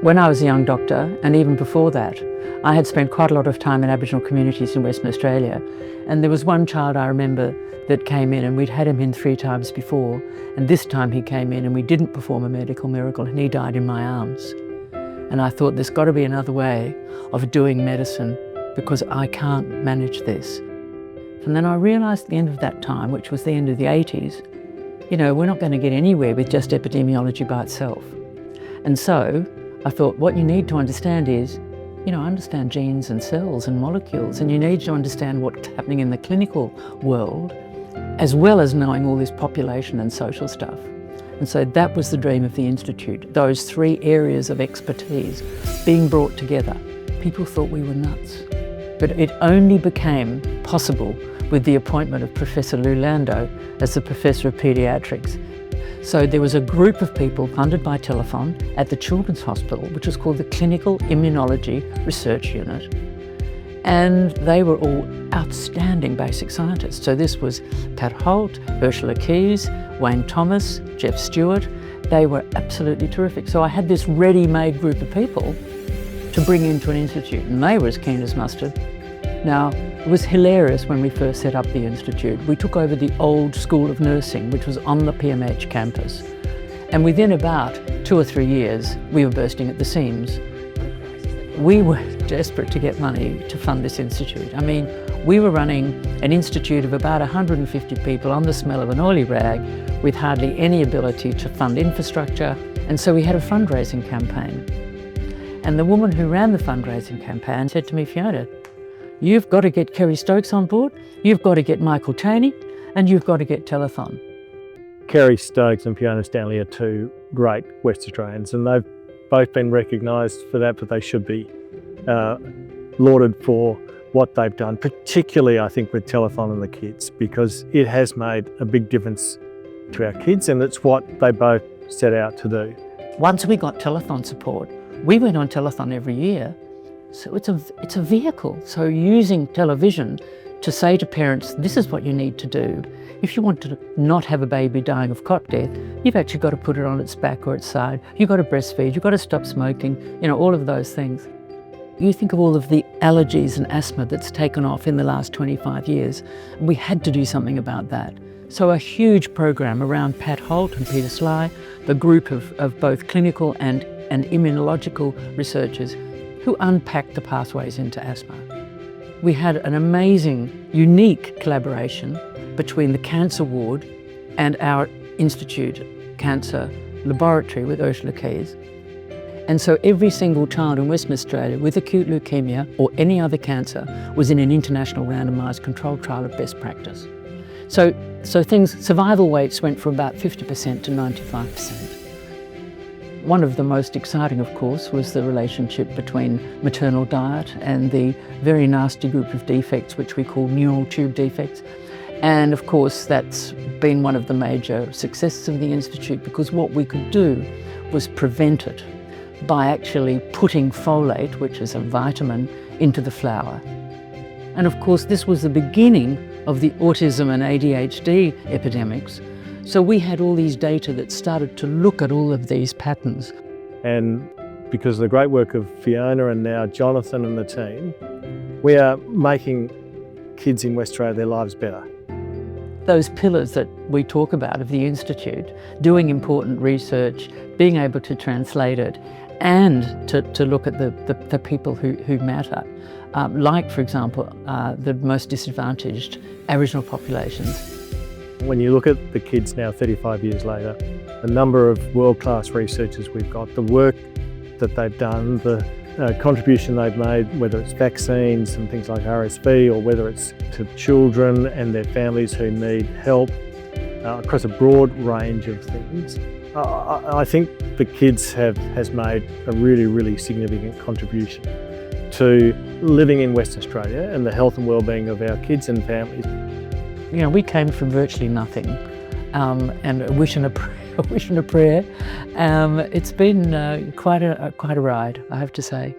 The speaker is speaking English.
When I was a young doctor, and even before that, I had spent quite a lot of time in Aboriginal communities in Western Australia. And there was one child I remember that came in, and we'd had him in 3 times before. And this time he came in and we didn't perform a medical miracle, and he died in my arms. And I thought, there's got to be another way of doing medicine, because I can't manage this. And then I realised at the end of that time, which was the end of the 80s, you know, we're not going to get anywhere with just epidemiology by itself. And so I thought, what you need to understand is, you know, understand genes and cells and molecules, and you need to understand what's happening in the clinical world, as well as knowing all this population and social stuff. And so that was the dream of the Institute, those 3 areas of expertise being brought together. People thought we were nuts, but it only became possible with the appointment of Professor Landau as the Professor of Paediatrics. So there was a group of people funded by Telethon at the Children's Hospital, which was called the Clinical Immunology Research Unit. And they were all outstanding basic scientists. So this was Pat Holt, Ursula Keys, Wayne Thomas, Jeff Stewart. They were absolutely terrific. So I had this ready-made group of people to bring into an institute, and they were as keen as mustard. Now, it was hilarious when we first set up the Institute. We took over the old School of Nursing, which was on the PMH campus. And within about 2 or 3 years, we were bursting at the seams. We were desperate to get money to fund this institute. I mean, we were running an institute of about 150 people on the smell of an oily rag with hardly any ability to fund infrastructure. And so we had a fundraising campaign. And the woman who ran the fundraising campaign said to me, Fiona, you've got to get Kerry Stokes on board, you've got to get Michael Chaney, and you've got to get Telethon. Kerry Stokes and Fiona Stanley are 2 great West Australians, and they've both been recognised for that, but they should be lauded for what they've done, particularly I think with Telethon and the kids, because it has made a big difference to our kids, and it's what they both set out to do. Once we got Telethon support, we went on Telethon every year. So it's a vehicle. So using television to say to parents, this is what you need to do. If you want to not have a baby dying of cot death, you've actually got to put it on its back or its side. You've got to breastfeed, you've got to stop smoking, you know, all of those things. You think of all of the allergies and asthma that's taken off in the last 25 years. We had to do something about that. So a huge program around Pat Holt and Peter Sly, the group of both clinical and immunological researchers who unpacked the pathways into asthma. We had an amazing, unique collaboration between the cancer ward and our Institute Cancer Laboratory with Ursula Keys. And so every single child in Western Australia with acute leukemia or any other cancer was in an international randomised controlled trial of best practice. So survival rates went from about 50% to 95%. One of the most exciting, of course, was the relationship between maternal diet and the very nasty group of defects, which we call neural tube defects. And of course, that's been one of the major successes of the Institute, because what we could do was prevent it by actually putting folate, which is a vitamin, into the flour. And of course, this was the beginning of the autism and ADHD epidemics. So we had all these data that started to look at all of these patterns. And because of the great work of Fiona and now Jonathan and the team, we are making kids in West Australia their lives better. Those pillars that we talk about of the Institute, doing important research, being able to translate it, and to look at the people who matter, like, for example, the most disadvantaged Aboriginal populations. When you look at the kids now 35 years later, the number of world-class researchers we've got, the work that they've done, the contribution they've made, whether it's vaccines and things like RSV, or whether it's to children and their families who need help across a broad range of things. I think the kids has made a really, really significant contribution to living in Western Australia and the health and well-being of our kids and families. You know, we came from virtually nothing, and a wish and a prayer. It's been quite a ride, I have to say.